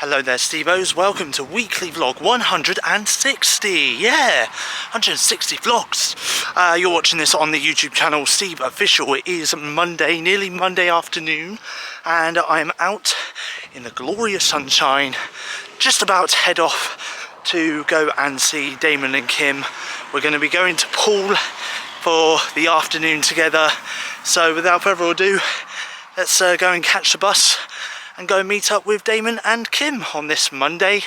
Hello there, Steve-Os. Welcome to weekly vlog 160. Yeah, 160 vlogs. You're watching this on the YouTube channel SteveOfficial. It is Monday, nearly Monday afternoon, and I'm out in the glorious sunshine, just about to head off to go and see Damon and Kim. We're going to be going to Poole for the afternoon together. So without further ado, let's go and catch the bus and go and meet up with Damon and Kim on this Monday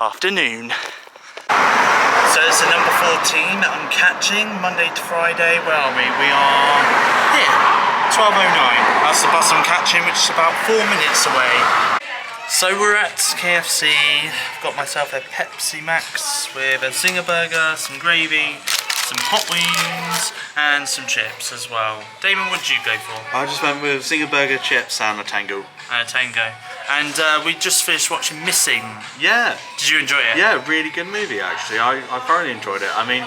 afternoon. So it's the number 14 that I'm catching, Monday to Friday. Where are we? We are here, 12:09. That's the bus I'm catching, which is about 4 minutes away. So we're at KFC. I've got myself a Pepsi Max with a zinger burger, some gravy, some hot wings, and some chips as well. Damon, what did you go for? I just went with zinger burger, chips, and a tango. Tango. And we just finished watching Missing. Yeah. Did you enjoy it? Yeah, really good movie actually. I thoroughly enjoyed it. I mean,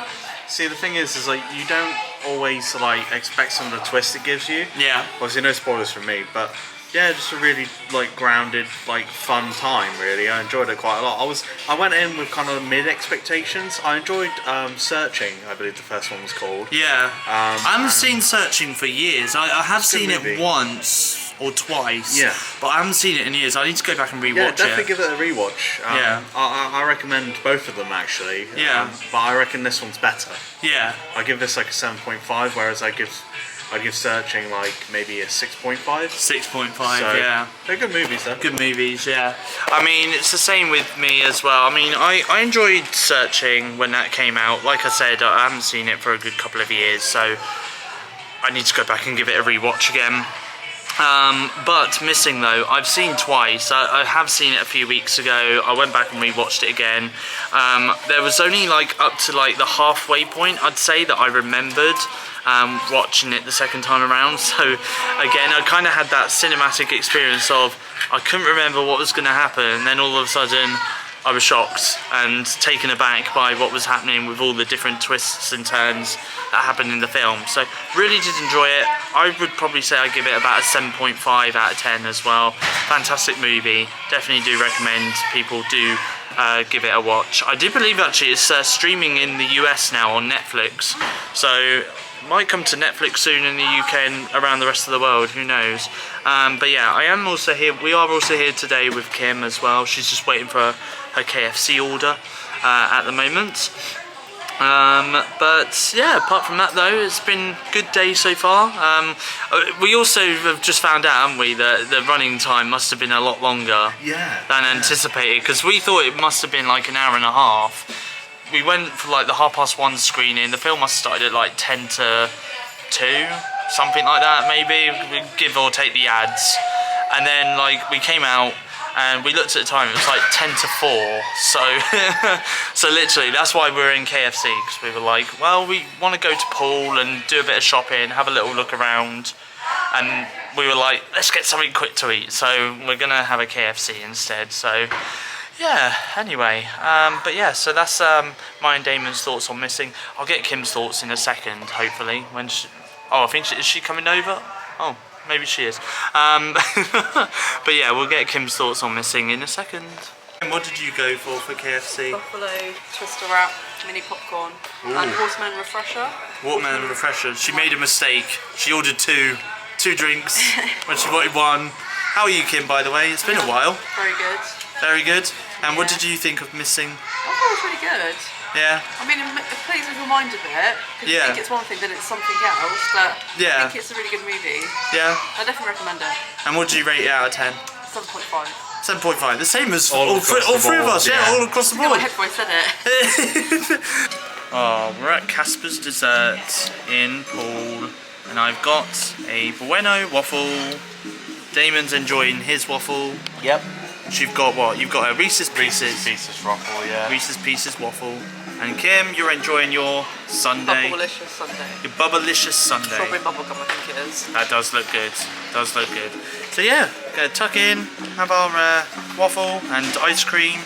see, the thing is like you don't always like expect some of the twists it gives you. Yeah. Obviously, no spoilers from me, but yeah, just a really like grounded, like fun time. Really, I enjoyed it quite a lot. I went in with kind of mid expectations. I enjoyed Searching. I believe the first one was called. Yeah. I haven't seen Searching for years. I have seen it once or twice. Yeah. But I haven't seen it in years. I need to go back and rewatch it. Yeah, definitely give it a rewatch. Yeah. I recommend both of them actually. Yeah. But I reckon this one's better. Yeah. I give this like a 7.5, whereas I give Searching like maybe a 6.5. 6.5, so, yeah. They're good movies though. Good movies, yeah. I mean, it's the same with me as well. I mean, I enjoyed Searching when that came out. Like I said, I haven't seen it for a good couple of years, so I need to go back and give it a rewatch again. But Missing though, I've seen twice. I have seen it a few weeks ago. I went back and rewatched it again. There was only like up to like the halfway point, I'd say, that I remembered watching it the second time around. So again, I kind of had that cinematic experience of I couldn't remember what was going to happen, and then all of a sudden I was shocked and taken aback by what was happening with all the different twists and turns that happened in the film. So really did enjoy it. I would probably say I give it about a 7.5 out of 10 as well. Fantastic movie. Definitely do recommend people do give it a watch. I do believe actually it's streaming in the US now on Netflix. So might come to Netflix soon in the UK and around the rest of the world, who knows. But yeah, I am also here. We are also here today with Kim as well. She's just waiting for her KFC order at the moment. But yeah, apart from that though, it's been a good day so far. We also have just found out, haven't we, that the running time must have been a lot longer than anticipated, because we thought it must have been like an hour and a half. We went for like the 1:30 screening. The film must have started at like 10 to 2, something like that maybe, give or take the ads. And then like we came out and we looked at the time, it was like 10 to 4. So so literally that's why we're in KFC, because we were like, well, we want to go to Poole and do a bit of shopping, have a little look around, and we were like, let's get something quick to eat. So we're gonna have a KFC instead. So yeah, anyway, but yeah, so that's my and Damon's thoughts on Missing. I'll get Kim's thoughts in a second, hopefully, when she, I think is she coming over? Oh, maybe she is. But yeah, we'll get Kim's thoughts on Missing in a second. And what did you go for KFC? Buffalo twister wrap, mini popcorn, and watermelon refresher. Watermelon refresher. She made a mistake. She ordered two drinks when she wanted one. How are you, Kim, by the way? It's been a while. Very good. Very good. And what did you think of Missing? I thought it was really good. Yeah. I mean, it plays with your mind a bit. Because you think it's one thing, then it's something else. But I think it's a really good movie. Yeah. I definitely recommend it. And what do you rate it out of 10? 7.5. 7.5. The same as all three of us. Yeah, all across the board. My head voice said it. Oh, we're at Casper's Desserts in Poole, and I've got a Bueno waffle. Damon's enjoying his waffle. Yep. You've got what? You've got a Reese's Pieces waffle, yeah. Reese's Pieces waffle. And Kim, you're enjoying your sundae. Bubblicious sundae. Your bubblicious sundae. Strawberry bubblegum, I think it is. That does look good. Does look good. So yeah, gonna tuck in, have our waffle and ice cream,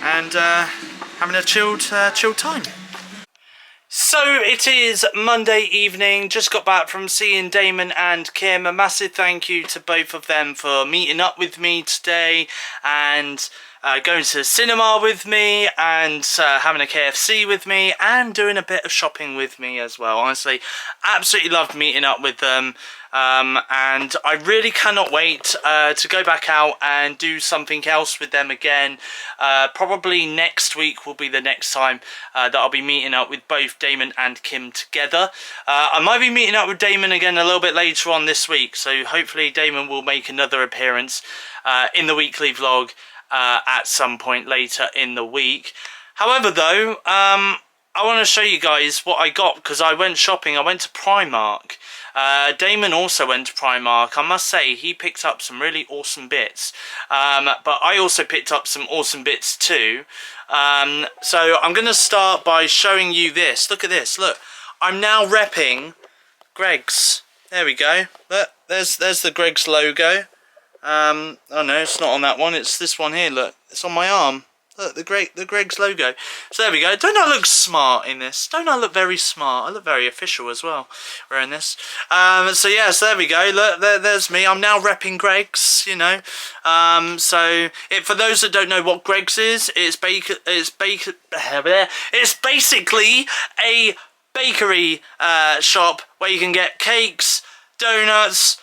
and having a chilled time. So So it is Monday evening, just got back from seeing Damon and Kim. A massive thank you to both of them for meeting up with me today and going to the cinema with me and having a KFC with me and doing a bit of shopping with me as well. Honestly, absolutely loved meeting up with them. And I really cannot wait to go back out and do something else with them again. Probably next week will be the next time that I'll be meeting up with both Damon and Kim together. I might be meeting up with Damon again a little bit later on this week, so hopefully Damon will make another appearance in the weekly vlog at some point later in the week. However though, I want to show you guys what I got because I went shopping. I went to Primark. Damon also went to Primark. I must say he picked up some really awesome bits, but I also picked up some awesome bits too. So I'm going to start by showing you this. Look at this. Look, I'm now repping GREGGS. There we go. Look, there's the GREGGS logo. Oh no, it's not on that one. It's this one here. Look, it's on my arm. Look, the GREGGS logo. So there we go. Don't I look smart in this? Don't I look very smart? I look very official as well wearing this. So yeah, so there we go. Look, there's me. I'm now repping GREGGS, you know. So for those that don't know what GREGGS is, it's basically a bakery shop where you can get cakes, donuts,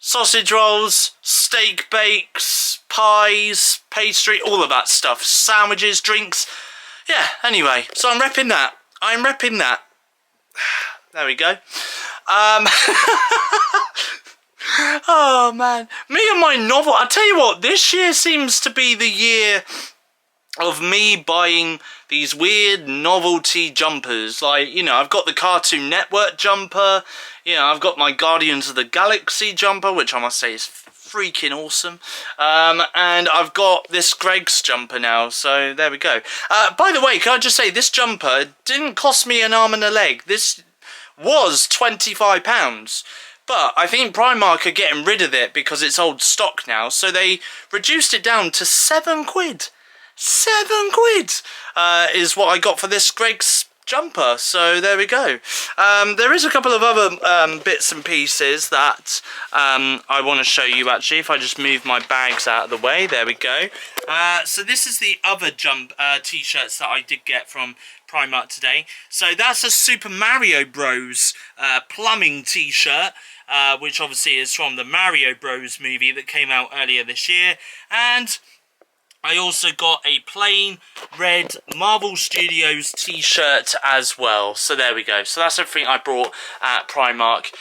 sausage rolls, steak bakes, pies, pastry, all of that stuff. Sandwiches, drinks. Yeah, anyway, so I'm repping that. I'm repping that. There we go. Oh, man. Me and my novel. I tell you what, this year seems to be the year of me buying these weird novelty jumpers. Like, you know, I've got the Cartoon Network jumper. You know, I've got my Guardians of the Galaxy jumper, which I must say is freaking awesome. And I've got this GREGGS jumper now, so there we go. By the way, can I just say, this jumper didn't cost me an arm and a leg. This was £25. But I think Primark are getting rid of it because it's old stock now, so they reduced it down to £7. £7 is what I got for this GREGGS jumper, so there we go. There is a couple of other bits and pieces that I want to show you actually, if I just move my bags out of the way. There we go. So this is the other t-shirts that I did get from Primark today. So that's a Super Mario Bros plumbing t-shirt, which obviously is from the Mario Bros movie that came out earlier this year. And I also got a plain red Marvel Studios t-shirt as well. So there we go. So that's everything I brought at Primark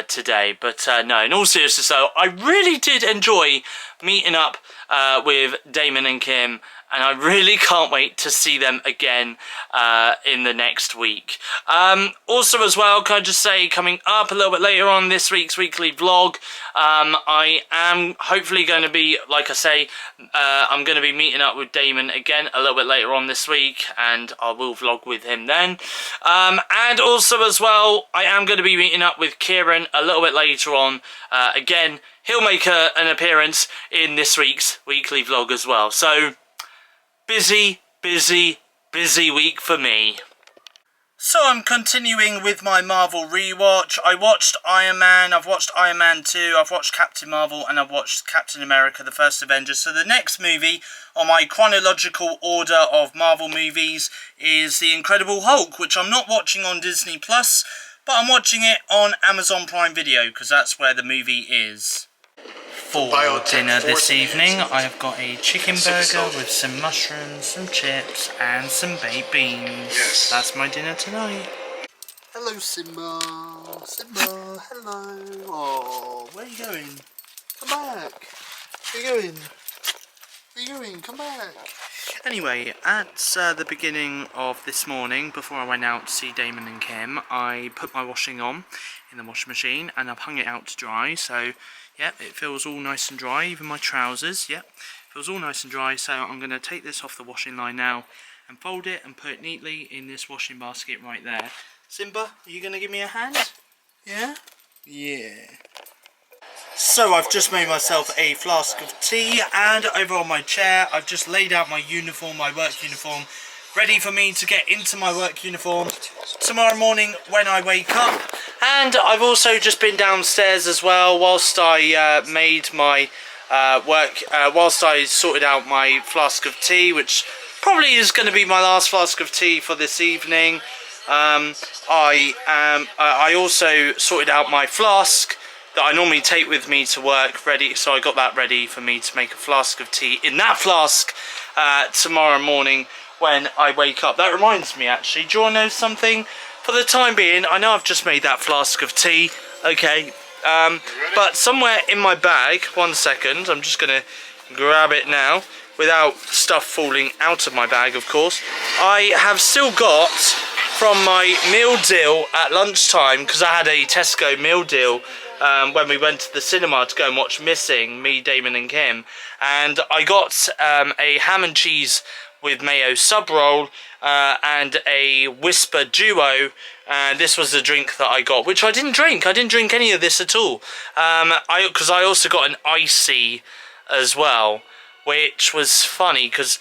today. But no, in all seriousness though, I really did enjoy meeting up with Damon and Kim. And I really can't wait to see them again in the next week. Also as well, can I just say, coming up a little bit later on this week's weekly vlog, I am hopefully going to be, like I say, I'm going to be meeting up with Damon again a little bit later on this week, and I will vlog with him then. And also as well, I am going to be meeting up with Kieran a little bit later on. Again, he'll make an appearance in this week's weekly vlog as well. So busy week for me. So I'm continuing with my Marvel rewatch. I watched Iron Man, I've watched Iron Man 2, I've watched Captain Marvel, and I've watched Captain America, the First Avenger. So the next movie on my chronological order of Marvel movies is The Incredible Hulk, which I'm not watching on Disney+, but I'm watching it on Amazon Prime Video, because that's where the movie is. For dinner this evening, I have got a chicken burger with some mushrooms, some chips, and some baked beans. Yes. That's my dinner tonight. Hello, Simba. Simba, hello. Oh, where are you going? Come back. Where are you going? Where are you going? Come back. Anyway, at the beginning of this morning, before I went out to see Damon and Kim, I put my washing on in the washing machine and I've hung it out to dry. So yeah, it feels all nice and dry, even my trousers, yeah, feels all nice and dry. So I'm going to take this off the washing line now and fold it and put it neatly in this washing basket right there. Simba, are you going to give me a hand? Yeah? Yeah. So I've just made myself a flask of tea, and over on my chair I've just laid out my uniform, my work uniform, ready for me to get into my work uniform tomorrow morning when I wake up. And I've also just been downstairs as well whilst I made my whilst I sorted out my flask of tea, which probably is going to be my last flask of tea for this evening. I also sorted out my flask that I normally take with me to work ready, so I got that ready for me to make a flask of tea in that flask tomorrow morning when I wake up. That reminds me, actually, do you want to know something? For the time being, I know I've just made that flask of tea, okay, but somewhere in my bag, 1 second, I'm just going to grab it now without stuff falling out of my bag, of course. I have still got from my meal deal at lunchtime, because I had a Tesco meal deal when we went to the cinema to go and watch Missing, me, Damon and Kim, and I got a ham and cheese with mayo sub roll and a Whisper Duo, and this was the drink that I got, which I didn't drink any of this at all, because I also got an icy as well, which was funny because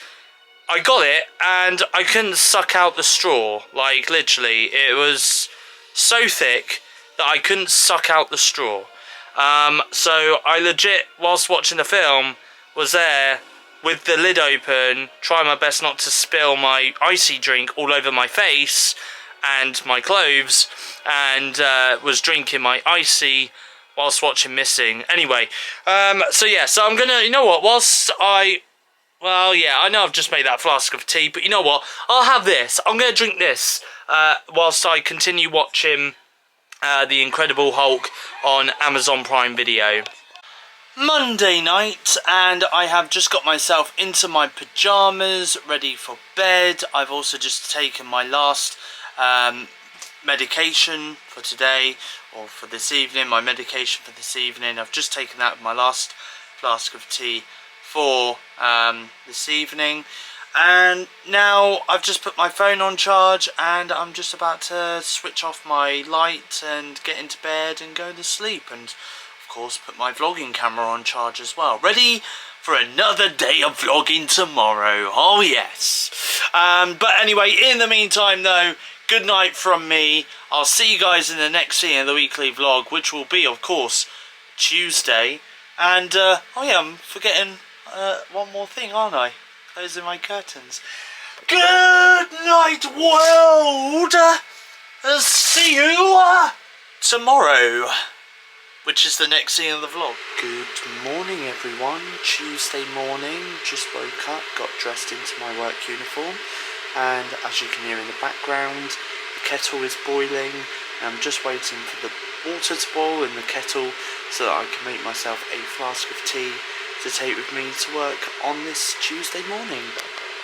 I got it and I couldn't suck out the straw. Like, literally, it was so thick that I couldn't suck out the straw. So I legit, whilst watching the film, was there with the lid open, trying my best not to spill my icy drink all over my face and my clothes, and was drinking my icy whilst watching Missing. Anyway, so yeah, so I'm gonna, you know what, well, yeah, I know I've just made that flask of tea, but you know what? I'll have this. I'm going to drink this whilst I continue watching The Incredible Hulk on Amazon Prime Video. Monday night, and I have just got myself into my pyjamas, ready for bed. I've also just taken my last medication for today, or for this evening, my medication for this evening. I've just taken that with my last flask of tea for this evening, and now I've just put my phone on charge and I'm just about to switch off my light and get into bed and go to sleep, and of course put my vlogging camera on charge as well, ready for another day of vlogging tomorrow. Oh yes. But anyway, in the meantime though, good night from me. I'll see you guys in the next scene of the weekly vlog, which will be of course Tuesday. And oh yeah, I'm forgetting one more thing, aren't I? Closing my curtains. Good night, world! See you tomorrow, which is the next scene of the vlog. Good morning, everyone. Tuesday morning. Just woke up, got dressed into my work uniform, and as you can hear in the background, the kettle is boiling. I'm just waiting for the water to boil in the kettle so that I can make myself a flask of tea to take with me to work on this Tuesday morning.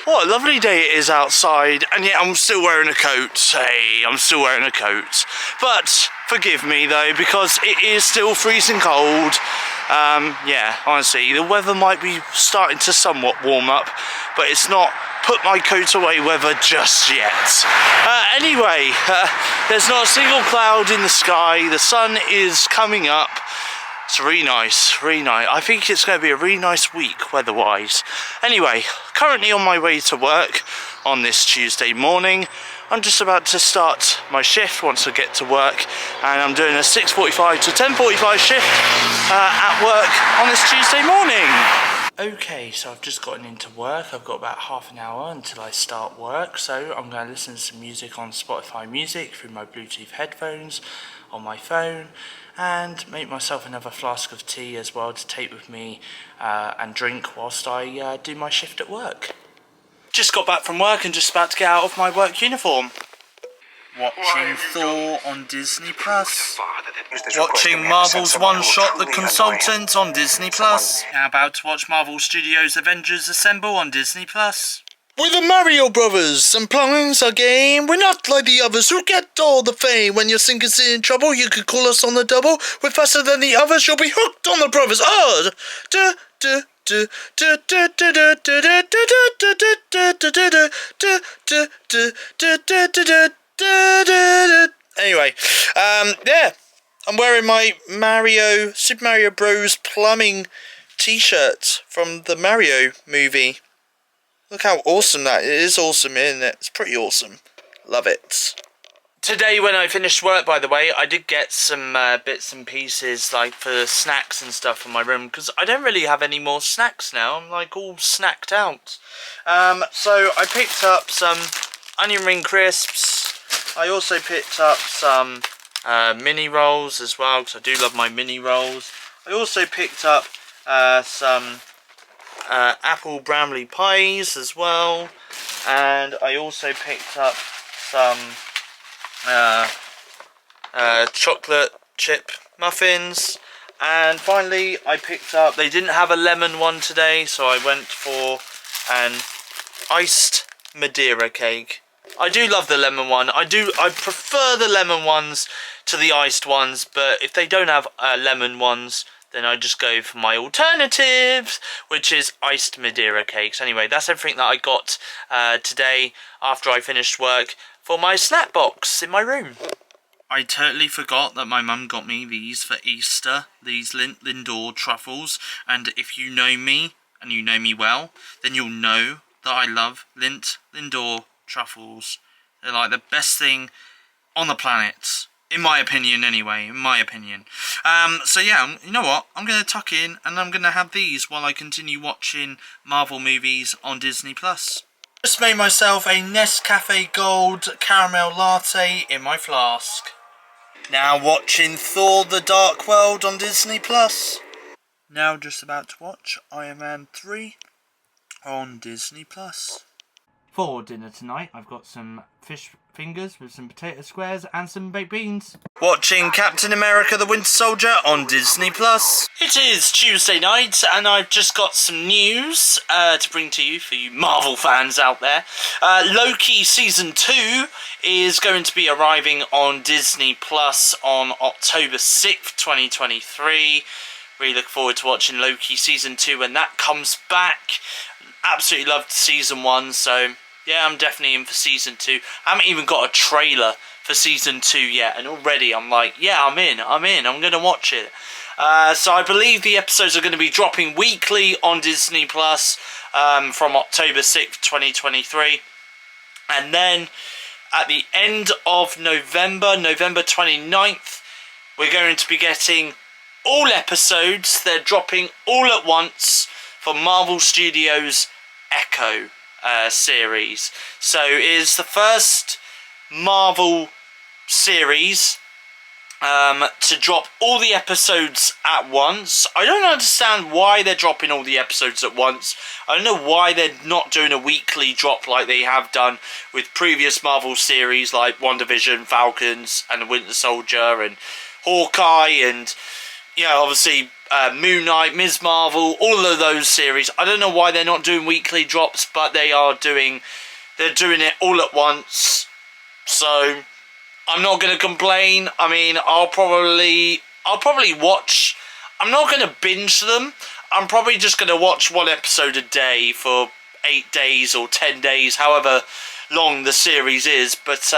What a lovely day it is outside, and yet I'm still wearing a coat. Hey, I'm still wearing a coat. But forgive me though, because it is still freezing cold. Yeah, honestly, the weather might be starting to somewhat warm up, but it's not put my coat away weather just yet. Anyway, there's not a single cloud in the sky. The sun is coming up. It's really nice, really nice. I think it's going to be a really nice week weather-wise. Anyway, currently on my way to work on this Tuesday morning. I'm just about to start my shift once I get to work, and I'm doing a 6:45 to 10:45 shift at work on this Tuesday morning. Okay, so I've just gotten into work. I've got about half an hour until I start work, so I'm going to listen to some music on Spotify Music through my Bluetooth headphones on my phone, and make myself another flask of tea as well to take with me and drink whilst I do my shift at work. Just got back from work and just about to get out of my work uniform. Watching Thor on Disney Plus. Watching Marvel's One Shot: The Consultant on Disney Plus. Now about to watch Marvel Studios' Avengers Assemble on Disney Plus. We're the Mario Brothers, and plumbing's our game. We're not like the others who get all the fame. When your sink is in trouble, you can call us on the double. We're faster than the others, you'll be hooked on the brothers. Oh! Anyway, yeah, I'm wearing my Super Mario Bros. Plumbing t-shirt from the Mario movie. Look how awesome that is. It is awesome, isn't it? It's pretty awesome. Love it. Today when I finished work, by the way, I did get some bits and pieces like for snacks and stuff in my room because I don't really have any more snacks now. I'm like all snacked out. So I picked up some onion ring crisps. I also picked up some mini rolls as well because I do love my mini rolls. I also picked up some apple Bramley pies as well, and I also picked up some chocolate chip muffins, and finally I picked up, they didn't have a lemon one today, so I went for an iced Madeira cake. I do love the lemon one. I prefer the lemon ones to the iced ones, but if they don't have lemon ones, then I just go for my alternatives, which is iced Madeira cakes. Anyway, that's everything that I got today after I finished work for my snack box in my room. I totally forgot that my mum got me these for Easter, these Lindt Lindor truffles, and if you know me, and you know me well, then you'll know that I love Lindt Lindor truffles. They're like the best thing on the planet. In my opinion, anyway. In my opinion. So yeah, you know what? I'm going to tuck in and I'm going to have these while I continue watching Marvel movies on Disney+. Just made myself a Nescafe Gold caramel latte in my flask. Now watching Thor: The Dark World on Disney+. Now just about to watch Iron Man 3 on Disney+. For dinner tonight, I've got some fish fingers with some potato squares and some baked beans. Watching Captain America the Winter Soldier on Disney+. It is Tuesday night and I've just got some news to bring to you for you Marvel fans out there. Loki Season 2 is going to be arriving on Disney Plus on October 6th, 2023. Really look forward to watching Loki Season 2 when that comes back. Absolutely loved Season 1, so yeah, I'm definitely in for Season 2. I haven't even got a trailer for Season 2 yet, and already I'm like, yeah, I'm in, I'm going to watch it. So I believe the episodes are going to be dropping weekly on Disney Plus from October 6th, 2023. And then at the end of November, November 29th, we're going to be getting all episodes. They're dropping all at once for Marvel Studios' Echo series. So it is the first Marvel series to drop all the episodes at once. I don't understand why they're dropping all the episodes at once. I don't know why they're not doing a weekly drop like they have done with previous Marvel series like WandaVision, Falcons and the Winter Soldier and Hawkeye and, you know, obviously Moon Knight, Ms. Marvel, all of those series. I don't know why they're not doing weekly drops, but they're doing it all at once. So I'm not going to complain. I mean, I'll probably watch. I'm not going to binge them. I'm probably just going to watch one episode a day for 8 days or 10 days, however long the series is. But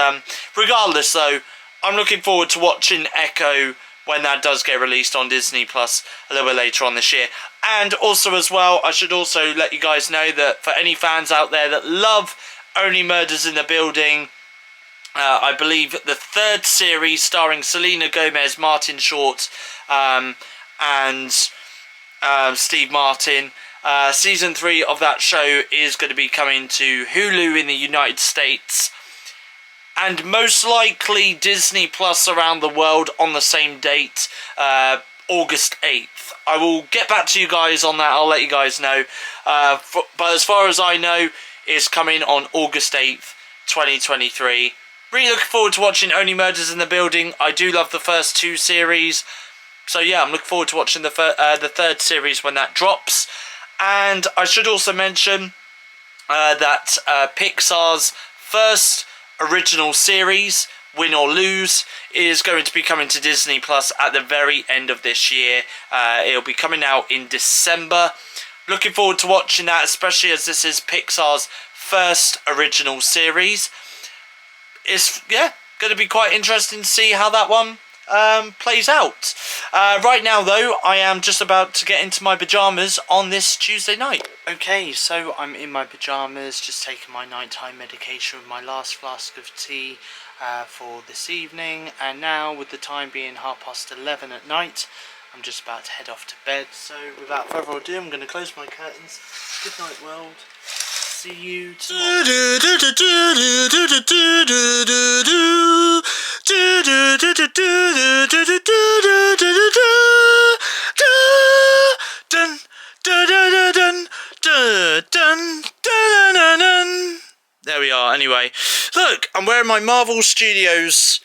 regardless, though, I'm looking forward to watching Echo when that does get released on Disney Plus a little bit later on this year. And also as well, I should also let you guys know that for any fans out there that love Only Murders in the Building, I believe the third series starring Selena Gomez, Martin Short, and Steve Martin, season 3 of that show is going to be coming to Hulu in the United States, and most likely Disney Plus around the world on the same date, August 8th. I will get back to you guys on that. I'll let you guys know. But as far as I know, it's coming on August 8th, 2023. Really looking forward to watching Only Murders in the Building. I do love the first 2 series. So yeah, I'm looking forward to watching the third series when that drops. And I should also mention that Pixar's first original series, Win or Lose, is going to be coming to Disney Plus at the very end of this year. It'll be coming out in December. Looking forward to watching that, especially as this is Pixar's first original series. It's, yeah, going to be quite interesting to see how that one plays out. Right now though, I am just about to get into my pyjamas on this Tuesday night. Okay, so I'm in my pyjamas, just taking my nighttime medication with my last flask of tea for this evening, and now with the time being 11:30 at night, I'm just about to head off to bed. So without further ado, I'm going to close my curtains. Good night, world. See you tomorrow. There we are. Anyway, look, I'm wearing my Marvel Studios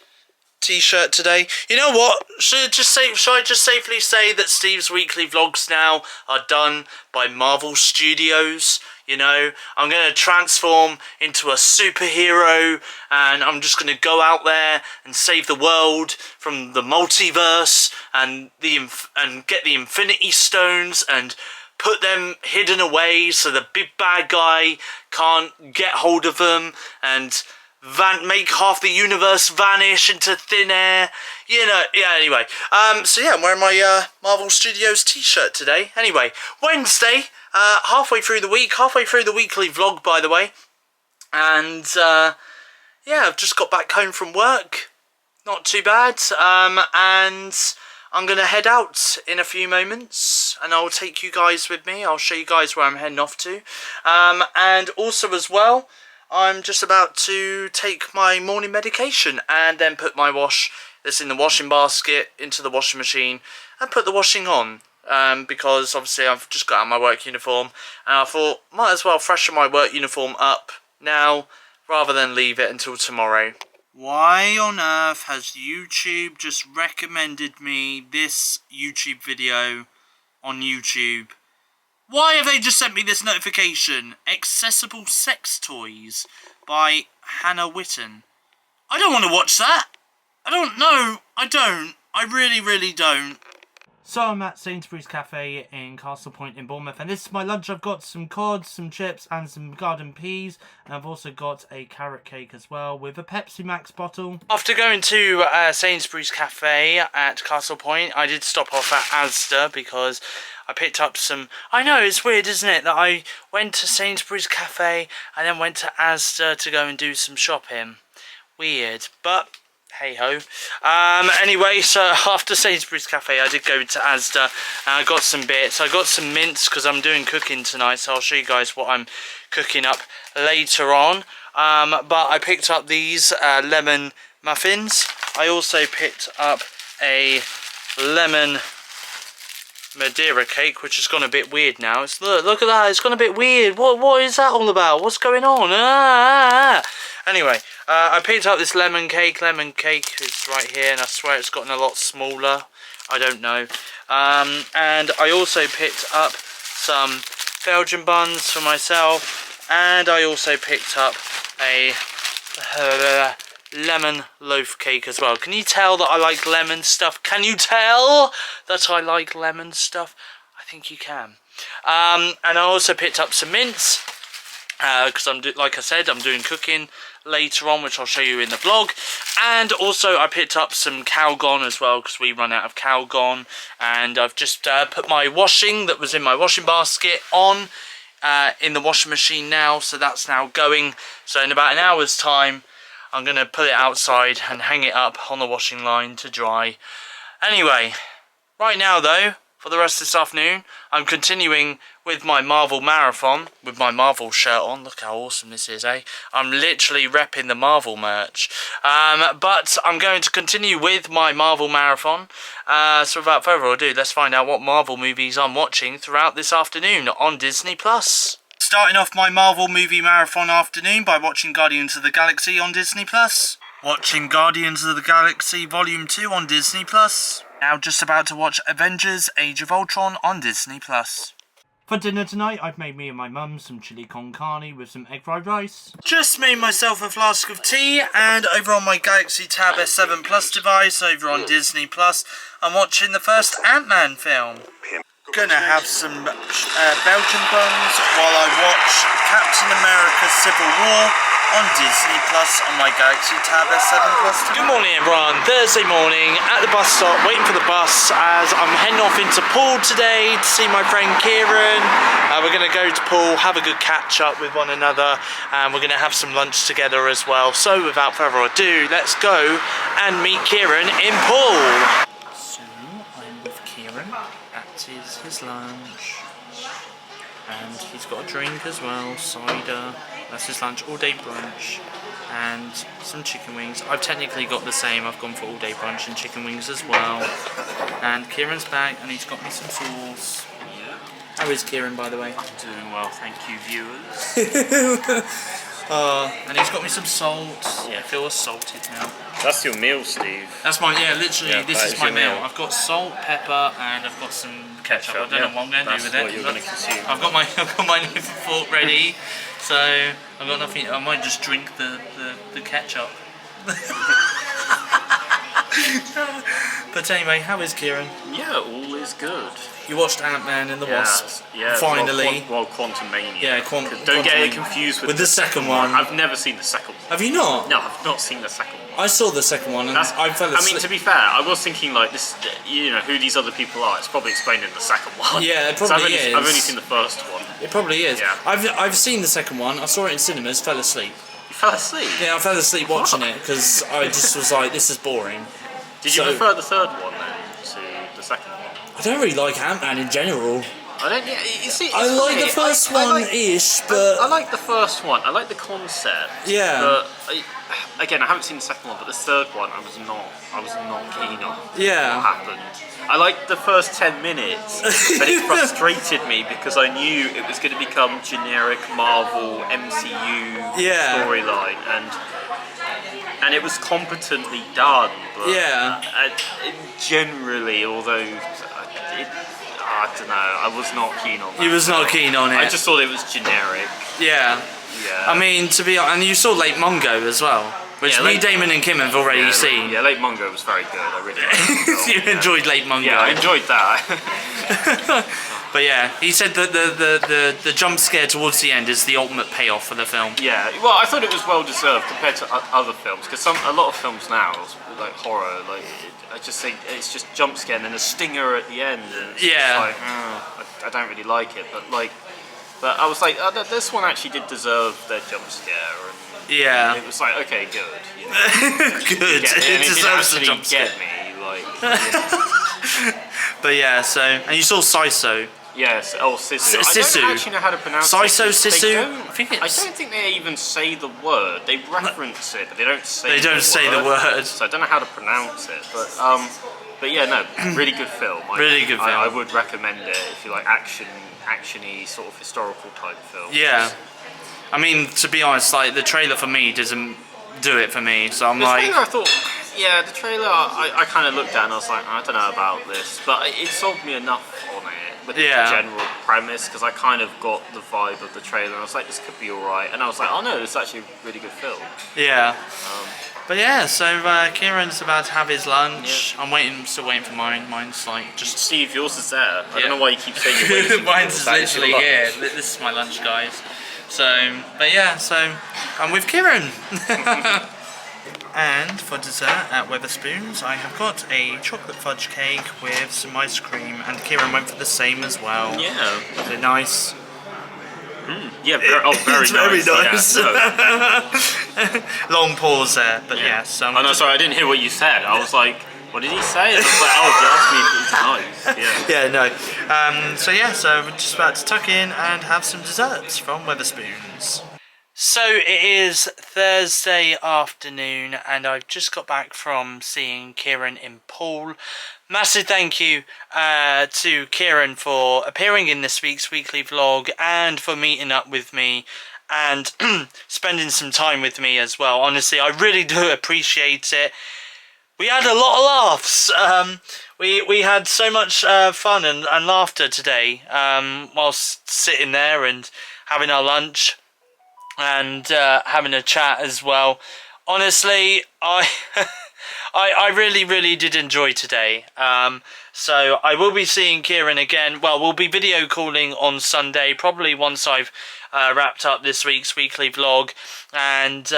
t-shirt today. You know what? Should I just safely say that Steve's weekly vlogs now are done by Marvel Studios? You know, I'm going to transform into a superhero and I'm just going to go out there and save the world from the multiverse and get the Infinity Stones and put them hidden away so the big bad guy can't get hold of them and make half the universe vanish into thin air. You know, yeah, anyway. So yeah, I'm wearing my Marvel Studios t-shirt today. Anyway, Wednesday, halfway through the weekly vlog, by the way. And yeah, I've just got back home from work. Not too bad. And I'm going to head out in a few moments and I'll take you guys with me. I'll show you guys where I'm heading off to. And also as well, I'm just about to take my morning medication and then put my wash that's in the washing basket into the washing machine and put the washing on. Because obviously I've just got out of my work uniform and I thought might as well freshen my work uniform up now rather than leave it until tomorrow. Why on earth has YouTube just recommended me this YouTube video on YouTube? Why have they just sent me this notification? Accessible Sex Toys by Hannah Witten. I don't want to watch that. I don't know. I don't. I really, really don't. So I'm at Sainsbury's Cafe in Castle Point in Bournemouth, and this is my lunch. I've got some cod, some chips and some garden peas, and I've also got a carrot cake as well with a Pepsi Max bottle. After going to Sainsbury's Cafe at Castle Point, I did stop off at Asda because I picked up some... I know, it's weird, isn't it, that I went to Sainsbury's Cafe and then went to Asda to go and do some shopping. Weird, but... hey ho. Anyway, so after Sainsbury's Cafe I did go to Asda and I got some bits. I got some mince because I'm doing cooking tonight, so I'll show you guys what I'm cooking up later on. But I picked up these lemon muffins. I also picked up a lemon Madeira cake, which has gone a bit weird now. It's look at that, it's gone a bit weird. What is that all about? What's going on? Anyway, I picked up this lemon cake. Lemon cake is right here, and I swear it's gotten a lot smaller. I don't know. And I also picked up some Belgian buns for myself, and I also picked up a lemon loaf cake as well. Can you tell that I like lemon stuff? Can you tell that I like lemon stuff? I think you can. And I also picked up some mince because like I said, I'm doing cooking later on, which I'll show you in the vlog. And also I picked up some Calgon as well because we run out of Calgon, and I've just put my washing that was in my washing basket on in the washing machine now, so that's now going. So in about an hour's time I'm going to put it outside and hang it up on the washing line to dry. Anyway, right now though, for the rest of this afternoon, I'm continuing with my Marvel marathon, with my Marvel shirt on. Look how awesome this is, eh? I'm literally repping the Marvel merch. But I'm going to continue with my Marvel marathon. So without further ado, let's find out what Marvel movies I'm watching throughout this afternoon on Disney+. Starting off my Marvel movie marathon afternoon by watching Guardians of the Galaxy on Disney+. Watching Guardians of the Galaxy Volume 2 on Disney+. Now just about to watch Avengers Age of Ultron on Disney+. For dinner tonight, I've made me and my mum some chili con carne with some egg fried rice. Just made myself a flask of tea, and over on my Galaxy Tab S7 Plus device, over on Disney+, I'm watching the first Ant-Man film. Gonna have some Belgian buns while I watch Captain America Civil War on Disney Plus on my Galaxy Tab S7 Plus. Good morning everyone, Thursday morning at the bus stop waiting for the bus as I'm heading off into Poole today to see my friend Kieran. We're going to go to Poole, have a good catch up with one another, and we're going to have some lunch together as well. So without further ado, let's go and meet Kieran in Poole. So I'm with Kieran at his lunch. And he's got a drink as well, cider. That's his lunch, all day brunch, and some chicken wings. I've technically got the same. I've gone for all day brunch and chicken wings as well. And Kieran's back, and he's got me some sauce. Yeah. How is Kieran, by the way? Doing well, thank you, viewers. And he's got me some salt. Yeah, I feel salted now. That's your meal, Steve. That's my, literally, Yeah, this is my your meal. meal. I've got salt, pepper, and I've got some ketchup. I don't know what I'm going to do with What it. you're going to consume. I've got my knife and fork ready, so I've got nothing. I might just drink the ketchup. But anyway, how is Kieran? Yeah, all is good. You watched Ant-Man and the Wasp, Yeah, finally. Well, Quantumania. Yeah, Don't get it confused with the second one. I've never seen the second one. Have you not? No, I've not seen the second one. I saw the second one and I fell asleep. I mean, to be fair, I was thinking like this, who these other people are. It's probably explained in the second one. Yeah, it probably is. I've only seen the first one. It probably is. Yeah. I've seen the second one. I saw it in cinemas. Fell asleep. You fell asleep? Yeah, I fell asleep watching it because I just was like, this is boring. Did you prefer the third one then to the second one? I don't really like Ant-Man in general. I don't. Yeah, you see, I like the first one-ish, but I like the first one. I like the concept. Yeah. But again, I haven't seen the second one, but the third one, I was not keen on. Yeah. What happened? I liked the first 10 minutes, but it frustrated me because I knew it was going to become generic Marvel MCU storyline, and it was competently done. But generally, although I don't know, I was not keen on that. You was not keen on it. I just thought it was generic. Yeah. Yeah. I mean, to be honest, and you saw Lake Mungo as well, which me, Damon, and Kim have already seen. Yeah, Lake Mungo was very good. I really liked it. You enjoyed Lake Mungo. Yeah, I enjoyed that. But yeah, he said that the jump scare towards the end is the ultimate payoff for the film. Yeah, well, I thought it was well deserved compared to other films, because a lot of films now, like horror, I just think it's just jump scare and then a stinger at the end. And it's just like, I don't really like it, but I was like, this one actually did deserve their jump scare. And it was like, okay, good. You know, good. It deserves the jump scare. Get me, like. But yeah, so and you saw Siso. Yes, Sisu. Sisu. I don't actually know how to pronounce Siso, it. Sisu? I don't think they even say the word. They reference it, but they don't say the word. So I don't know how to pronounce it. But yeah, no, really good film. Really good film. I would recommend it if you like action-y sort of historical type film. Yeah. I mean, to be honest, like the trailer for me doesn't do it for me. So I'm the like. Trailer, I thought, yeah, the trailer. I kind of looked at it and I was like, I don't know about this, but it sold me enough on it. With the general premise, because I kind of got the vibe of the trailer and I was like, this could be alright, and I was like, oh no, this is actually a really good film. Yeah. But yeah, so Kieran's about to have his lunch. Yeah. I'm still waiting for mine. Mine's like just... Steve, yours is there. I don't know why you keep saying you're waiting. Mine's literally here. This is my lunch, guys. So, but yeah, so I'm with Kieran. And for dessert at Wetherspoons, I have got a chocolate fudge cake with some ice cream, and Kieran went for the same as well. Yeah. Is it nice? Yeah, very nice. Yeah, no. Long pause there, but yeah. Oh no, sorry, I didn't hear what you said. I was like, what did he say? And I was like, oh, he asked me if it was nice. Yeah. Yeah, no. So we're just about to tuck in and have some desserts from Wetherspoons. So it is Thursday afternoon and I've just got back from seeing Kieran in Poole. Massive thank you to Kieran for appearing in this week's weekly vlog and for meeting up with me and spending some time with me as well. Honestly, I really do appreciate it. We had a lot of laughs. We had so much fun and laughter today whilst sitting there and having our lunch. And having a chat as well. Honestly, I really did enjoy today. So I will be seeing Kieran again. Well, we'll be video calling on Sunday, probably once I've wrapped up this week's weekly vlog, and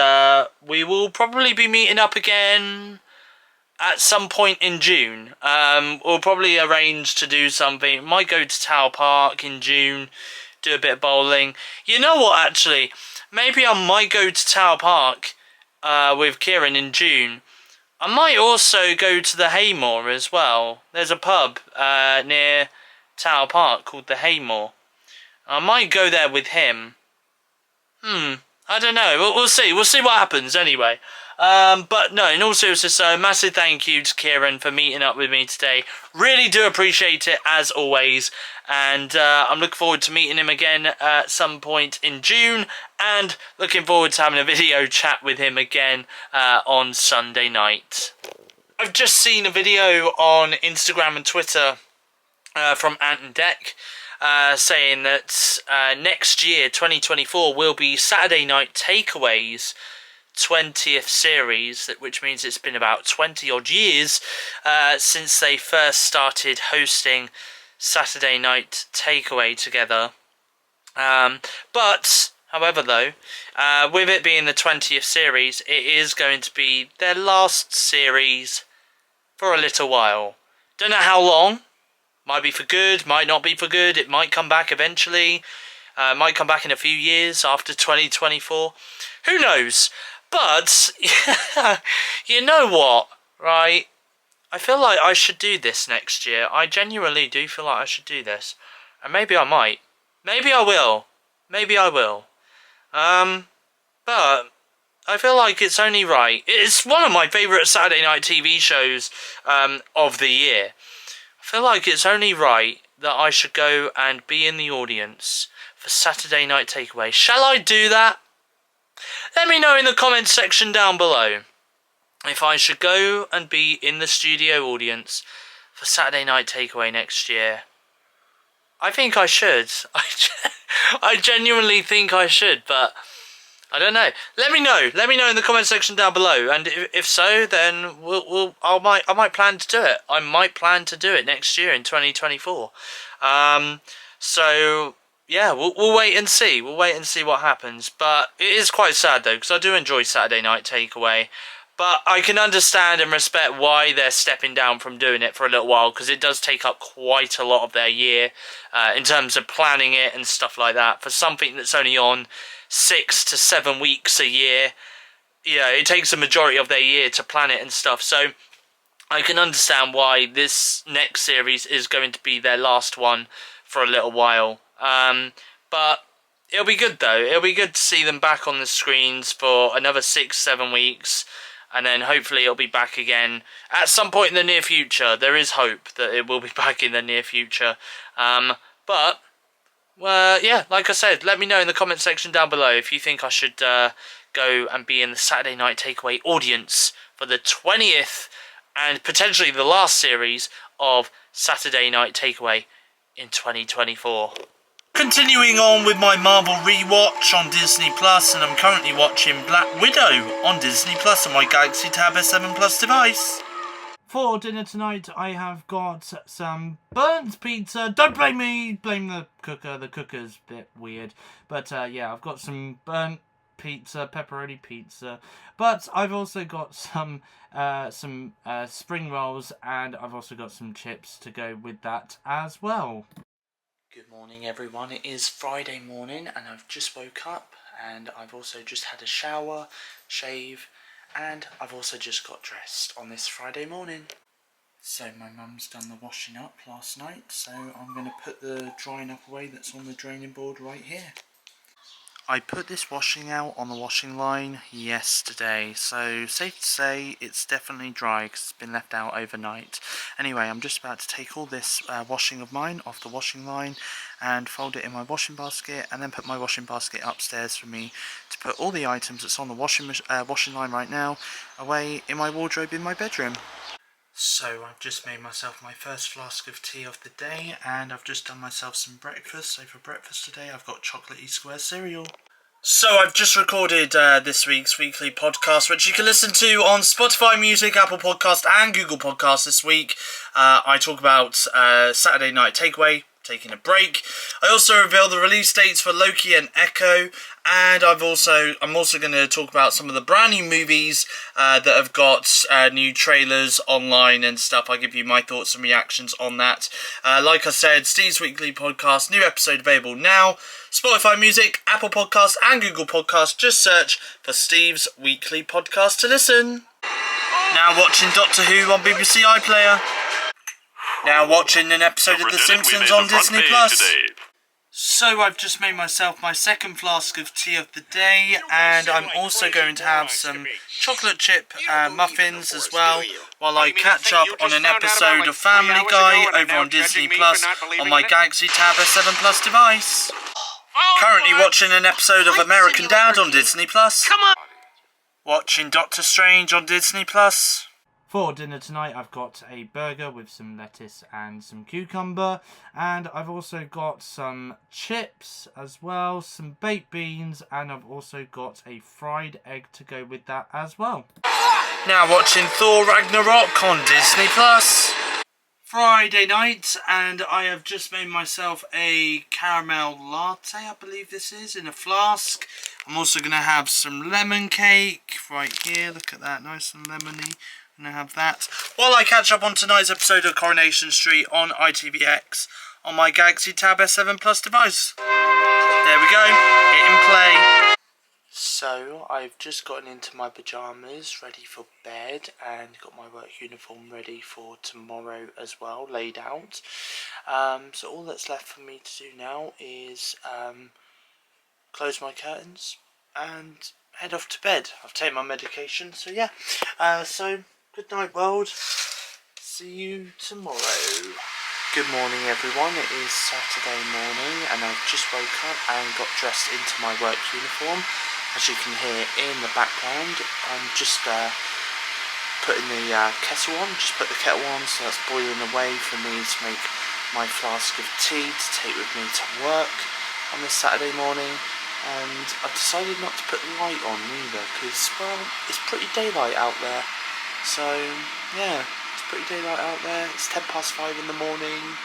we will probably be meeting up again at some point in June. We'll probably arrange to do something. Might go to Tower Park in June, do a bit of bowling. You know what, actually, maybe I might go to Tower Park with Kieran in June. I might also go to the Haymore as well. There's a pub near Tower Park called the Haymore. I might go there with him. I don't know. We'll see. We'll see what happens anyway. But no, in all seriousness, massive thank you to Kieran for meeting up with me today. Really do appreciate it, as always. And I'm looking forward to meeting him again at some point in June. And looking forward to having a video chat with him again on Sunday night. I've just seen a video on Instagram and Twitter from Ant and Dec. Saying that next year, 2024, will be Saturday Night Takeaways 20th series, which means it's been about 20 odd years since they first started hosting Saturday Night Takeaway together. But however, though, with it being the 20th series, it is going to be their last series for a little while. Don't know how long. Might be for good, might not be for good. It might come back eventually. Might come back in a few years after 2024. Who knows? But, you know what, right? I feel like I should do this next year. I genuinely do feel like I should do this. And maybe I might. Maybe I will. Maybe I will. But I feel like it's only right. It's one of my favourite Saturday night TV shows of the year. I feel like it's only right that I should go and be in the audience for Saturday Night Takeaway. Shall I do that? Let me know in the comments section down below if I should go and be in the studio audience for Saturday Night Takeaway next year. I think I should. I genuinely think I should, but I don't know. Let me know. Let me know in the comment section down below, and if so, then I might plan to do it. I might plan to do it next year in 2024. So yeah, we'll wait and see. We'll wait and see what happens. But it is quite sad though, because I do enjoy Saturday Night Takeaway. But I can understand and respect why they're stepping down from doing it for a little while, because it does take up quite a lot of their year in terms of planning it and stuff like that. For something that's only on 6 to 7 weeks a year, yeah, it takes a majority of their year to plan it and stuff. So I can understand why this next series is going to be their last one for a little while. But it'll be good though. It'll be good to see them back on the screens for another 6-7 weeks, and then hopefully it'll be back again at some point in the near future. There is hope that it will be back in the near future. But well, yeah, like I said, let me know in the comment section down below if you think I should go and be in the Saturday Night Takeaway audience for the 20th and potentially the last series of Saturday Night Takeaway in 2024. Continuing on with my Marvel rewatch on Disney Plus, and I'm currently watching Black Widow on Disney Plus on my Galaxy Tab S7 Plus device. For dinner tonight, I have got some burnt pizza. Don't blame me, blame the cooker. The cooker's a bit weird. But yeah, I've got some burnt pizza, pepperoni pizza. But I've also got some spring rolls, and I've also got some chips to go with that as well. Good morning everyone, it is Friday morning and I've just woke up, and I've also just had a shower, shave, and I've also just got dressed on this Friday morning. So my mum's done the washing up last night, so I'm going to put the drying up away that's on the draining board right here. I put this washing out on the washing line yesterday, so safe to say it's definitely dry because it's been left out overnight. Anyway, I'm just about to take all this washing of mine off the washing line and fold it in my washing basket, and then put my washing basket upstairs for me to put all the items that's on the washing line right now away in my wardrobe in my bedroom. So I've just made myself my first flask of tea of the day, and I've just done myself some breakfast. So for breakfast today I've got chocolatey square cereal. So I've just recorded this week's weekly podcast, which you can listen to on Spotify Music, Apple Podcast and Google Podcast this week. I talk about Saturday Night Takeaway, taking a break. I also reveal the release dates for Loki and Echo, and I'm also going to talk about some of the brand new movies that have got new trailers online and stuff. I'll give you my thoughts and reactions on that. Like I said, Steve's Weekly Podcast, new episode available now. Spotify Music, Apple Podcasts and Google Podcasts. Just search for Steve's Weekly Podcast to listen. Now watching Doctor Who on BBC iPlayer. Now watching an episode of The Simpsons on Disney Plus. So I've just made myself my second flask of tea of the day, and I'm also going to have some chocolate chip muffins as well, while I catch up on an episode of Family Guy over on Disney Plus on my Galaxy Tab S7 Plus device. Currently watching an episode of American Dad on Disney Plus. Watching Doctor Strange on Disney Plus. For dinner tonight, I've got a burger with some lettuce and some cucumber, and I've also got some chips as well, some baked beans, and I've also got a fried egg to go with that as well. Now watching Thor Ragnarok on Disney Plus. Friday night, and I have just made myself a caramel latte, I believe this is, in a flask. I'm also going to have some lemon cake right here. Look at that, nice and lemony. I'm going to have that while I catch up on tonight's episode of Coronation Street on ITVX on my Galaxy Tab S7 Plus device. There we go, hitting play. So I've just gotten into my pyjamas, ready for bed, and got my work uniform ready for tomorrow as well, laid out. So all that's left for me to do now is close my curtains and head off to bed. I've taken my medication, so yeah. So good night, world. See you tomorrow. Good morning, everyone. It is Saturday morning, and I've just woke up and got dressed into my work uniform. As you can hear in the background, I'm just putting the kettle on. Just put the kettle on, so that's boiling away for me to make my flask of tea to take with me to work on this Saturday morning. And I've decided not to put the light on either, because, well, it's pretty daylight out there. So, yeah, it's pretty daylight out there. It's 5:10 in the morning,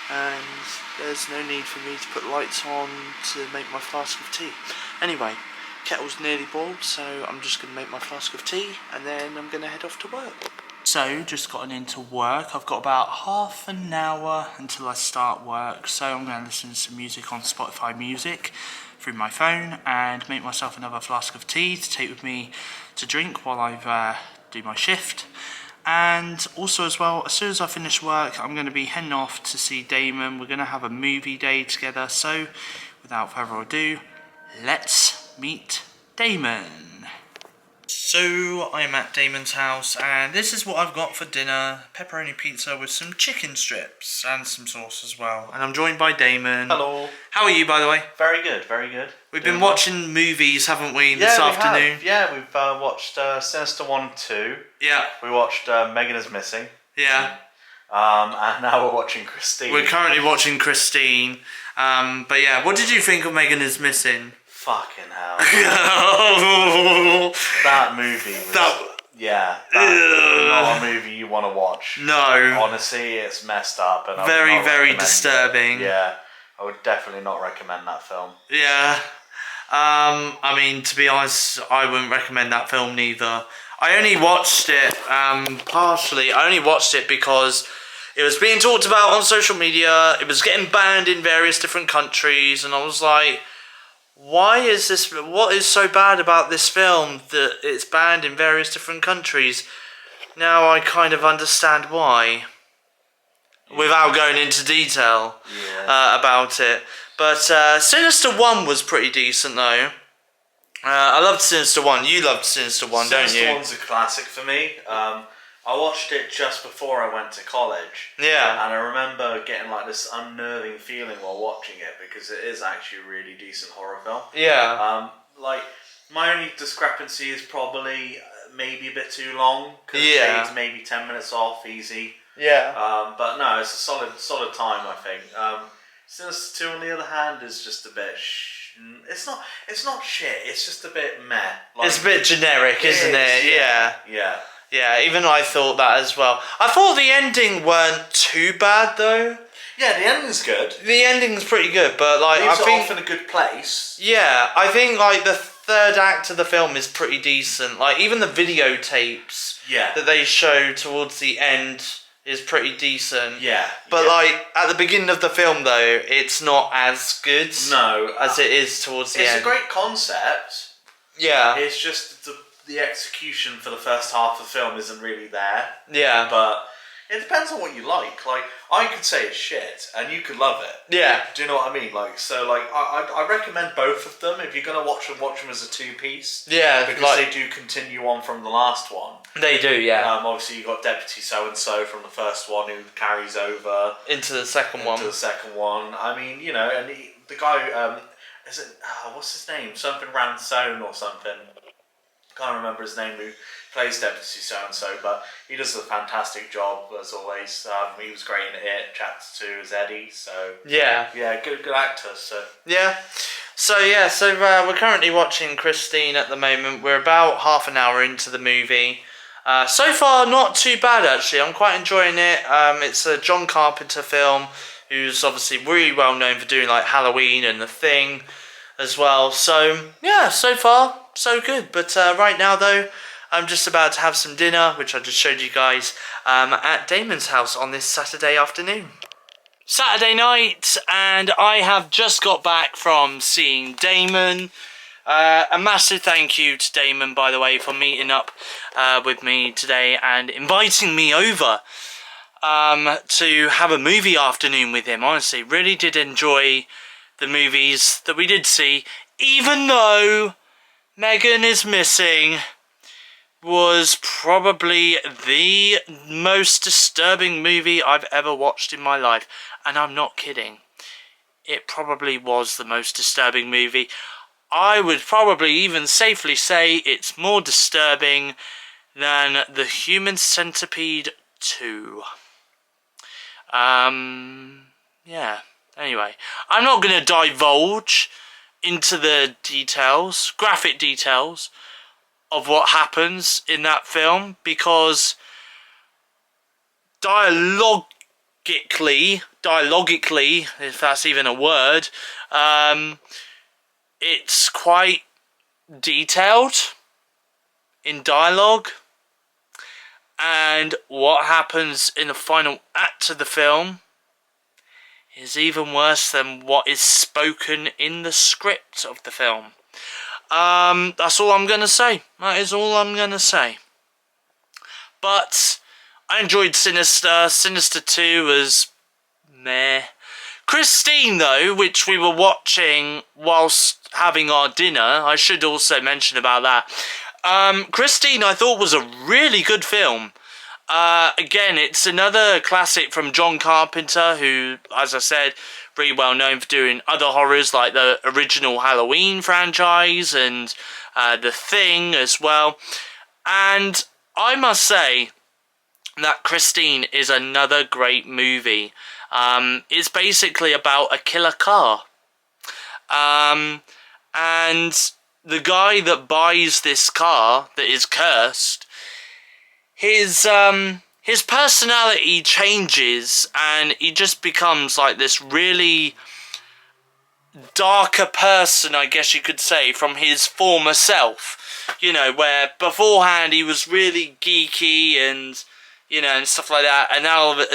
and there's no need for me to put lights on to make my flask of tea. Anyway, kettle's nearly boiled, so I'm just going to make my flask of tea, and then I'm going to head off to work. So, just gotten into work. I've got about half an hour until I start work, so I'm going to listen to some music on Spotify Music through my phone and make myself another flask of tea to take with me to drink while I do my shift. And also as well, as soon as I finish work, I'm going to be heading off to see Damon. We're going to have a movie day together, so without further ado, let's meet Damon. So I'm at Damon's house, and this is what I've got for dinner: pepperoni pizza with some chicken strips and some sauce as well. And I'm joined by Damon. Hello. How are you, by the way? Very good, very good. We've been watching movies, haven't we, this afternoon? Yeah, we've watched Sinister 1 and 2. Yeah. We watched Megan is Missing. Yeah. And now we're watching Christine. We're currently watching Christine. But yeah, what did you think of Megan is Missing? Fucking hell. That movie was... not a movie you want to watch. No. Honestly, it's messed up. And very disturbing. Yeah, I would definitely not recommend that film. Yeah. I mean, to be honest, I wouldn't recommend that film neither. I only watched it partially. I only watched it because it was being talked about on social media. It was getting banned in various different countries, and I was like, why is this? What is so bad about this film that it's banned in various different countries? Now I kind of understand why, without going into detail about it. But Sinister 1 was pretty decent though. I loved Sinister 1. You loved Sinister 1, don't you? Sinister 1's a classic for me. I watched it just before I went to college. Yeah. And I remember getting like this unnerving feeling while watching it, because it is actually a really decent horror film. Yeah. Like, my only discrepancy is probably maybe a bit too long, because yeah. it takes maybe 10 minutes off, easy. Yeah. But no, it's a solid time, I think. Sinister 2, on the other hand, is just a bit It's not. It's not shit. It's just a bit meh. Like, it's a bit generic, isn't it? Yeah. Yeah, even I thought that as well. I thought the ending weren't too bad though. Yeah, the ending's good. The ending's pretty good, but like Leaves I think it off in a good place. Yeah, I think like the third act of the film is pretty decent. Like even the videotapes that they show towards the end is pretty decent. Yeah. But like at the beginning of the film though, it's not as good. No, as it is towards the end. It's a great concept. Yeah. It's just the execution for the first half of the film isn't really there. Yeah. But it depends on what you like. Like, I could say it's shit, and you could love it. Yeah. Do you know what I mean? Like, so, like, I recommend both of them. If you're going to watch them as a two-piece. Yeah. Because they do continue on from the last one. They do, yeah. Obviously, you've got Deputy So-and-so from the first one who carries over. Into the second one. I mean, you know, and the guy, is it, what's his name? Something Ransone or something. Can't remember his name, who plays Deputy So-and-so, but he does a fantastic job as always. He was great in it. Chapter 2 as Eddie, so yeah, good actor. So we're currently watching Christine at the moment. We're about half an hour into the movie. So far, not too bad actually. I'm quite enjoying it. It's a John Carpenter film, who's obviously really well known for doing like Halloween and The Thing as well. So yeah, so far so good. But right now though, I'm just about to have some dinner, which I just showed you guys, at Damon's house on this Saturday afternoon. Saturday night, and I have just got back from seeing Damon. A massive thank you to Damon, by the way, for meeting up with me today and inviting me over to have a movie afternoon with him. Honestly, really did enjoy the movies that we did see, even though Megan is Missing was probably the most disturbing movie I've ever watched in my life. And I'm not kidding. It probably was the most disturbing movie. I would probably even safely say it's more disturbing than The Human Centipede 2. Yeah. Anyway, I'm not going to divulge into the details, graphic details, of what happens in that film, because dialogically, if that's even a word, it's quite detailed in dialogue, and what happens in the final act of the film is even worse than what is spoken in the script of the film. That's all I'm gonna say. That is all I'm gonna say. But I enjoyed Sinister. Sinister 2 was meh. Christine, though, which we were watching whilst having our dinner, I should also mention about that. Christine, I thought, was a really good film. Again, it's another classic from John Carpenter, who, as I said, really well known for doing other horrors like the original Halloween franchise and The Thing as well. And I must say that Christine is another great movie. It's basically about a killer car. And the guy that buys this car that is cursed, his personality changes and he just becomes like this really darker person, I guess you could say, from his former self. You know, where beforehand he was really geeky and, you know, and stuff like that, and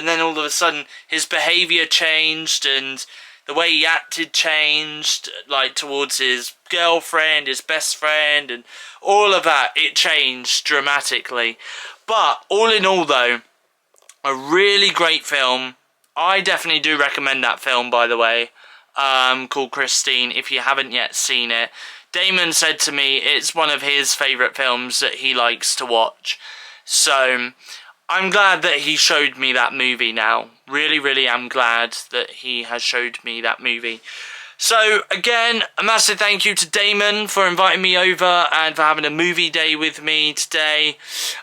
then all of a sudden his behaviour changed and the way he acted changed, like towards his girlfriend, his best friend, and all of that, it changed dramatically. But all in all though, a really great film. I definitely do recommend that film, by the way, called Christine, if you haven't yet seen it. Damon said to me it's one of his favourite films that he likes to watch. So I'm glad that he showed me that movie now. Really, really am glad that he has showed me that movie. So, again, a massive thank you to Damon for inviting me over and for having a movie day with me today.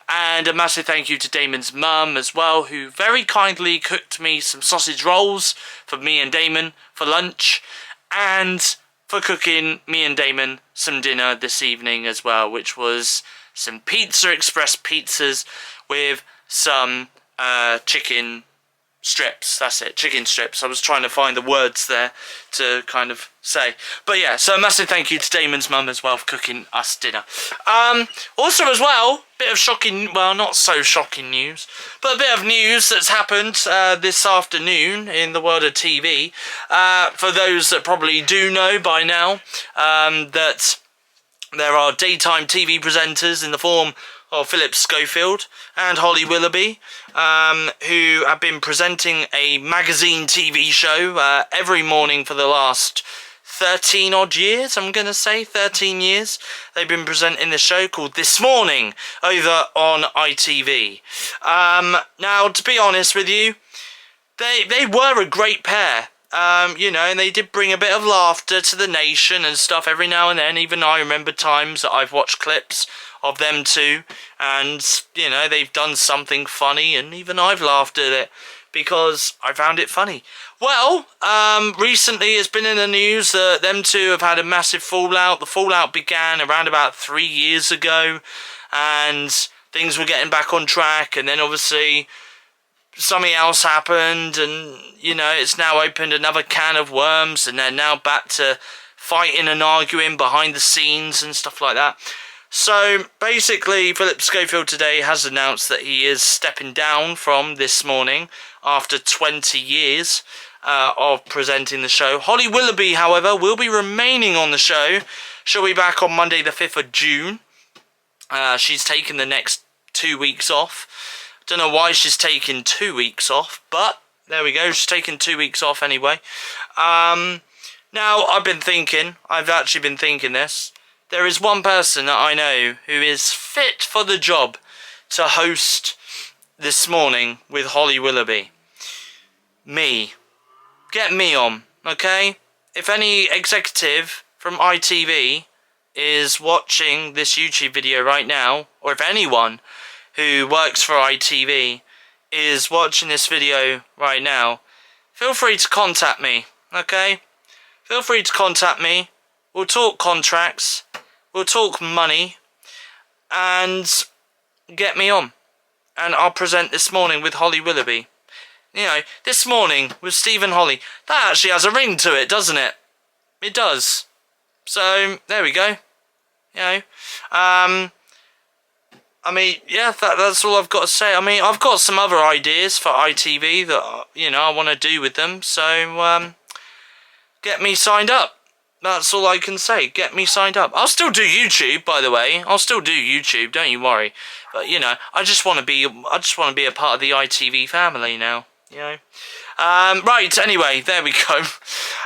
And a massive thank you to Damon's mum as well, who very kindly cooked me some sausage rolls for me and Damon for lunch. And for cooking me and Damon some dinner this evening as well, which was some Pizza Express pizzas with some chicken strips. That's it, chicken strips. I was trying to find the words there to kind of say. But yeah, so a massive thank you to Damon's mum as well for cooking us dinner. Also as well, bit of shocking, well, not so shocking news, but a bit of news that's happened this afternoon in the world of TV. For those that probably do know by now, that there are daytime TV presenters in the form of Philip Schofield and Holly Willoughby, who have been presenting a magazine TV show every morning for the last 13 odd years, I'm going to say 13 years. They've been presenting the show called This Morning over on ITV. Now, to be honest with you, they were a great pair. You know, and they did bring a bit of laughter to the nation and stuff every now and then. Even I remember times that I've watched clips of them two, and, you know, they've done something funny, and even I've laughed at it because I found it funny. Well, recently it's been in the news that them two have had a massive fallout. The fallout began around about 3 years ago, and things were getting back on track, and then obviously something else happened, and, you know, it's now opened another can of worms, and they're now back to fighting and arguing behind the scenes and stuff like that. So basically, Philip Schofield today has announced that he is stepping down from This Morning after 20 years of presenting the show. Holly Willoughby, however, will be remaining on the show. She'll be back on Monday the 5th of June. She's taken the next 2 weeks off. Don't know why she's taking 2 weeks off, but there we go. She's taking 2 weeks off anyway. Now, I've actually been thinking this. There is one person that I know who is fit for the job to host This Morning with Holly Willoughby. Me. Get me on, okay? If any executive from ITV is watching this YouTube video right now, or if anyone who works for ITV is watching this video right now, feel free to contact me, okay? Feel free to contact me. We'll talk contracts, we'll talk money, and get me on. And I'll present This Morning with Holly Willoughby. You know, This Morning with Steve and Holly. That actually has a ring to it, doesn't it? It does. So, there we go. You know, I mean, yeah, that's all I've got to say. I mean, I've got some other ideas for ITV that, you know, I want to do with them. So, get me signed up. That's all I can say. Get me signed up. I'll still do YouTube, by the way. I'll still do YouTube, don't you worry. But, you know, I just want to be a part of the ITV family now, you know. Right, anyway, there we go.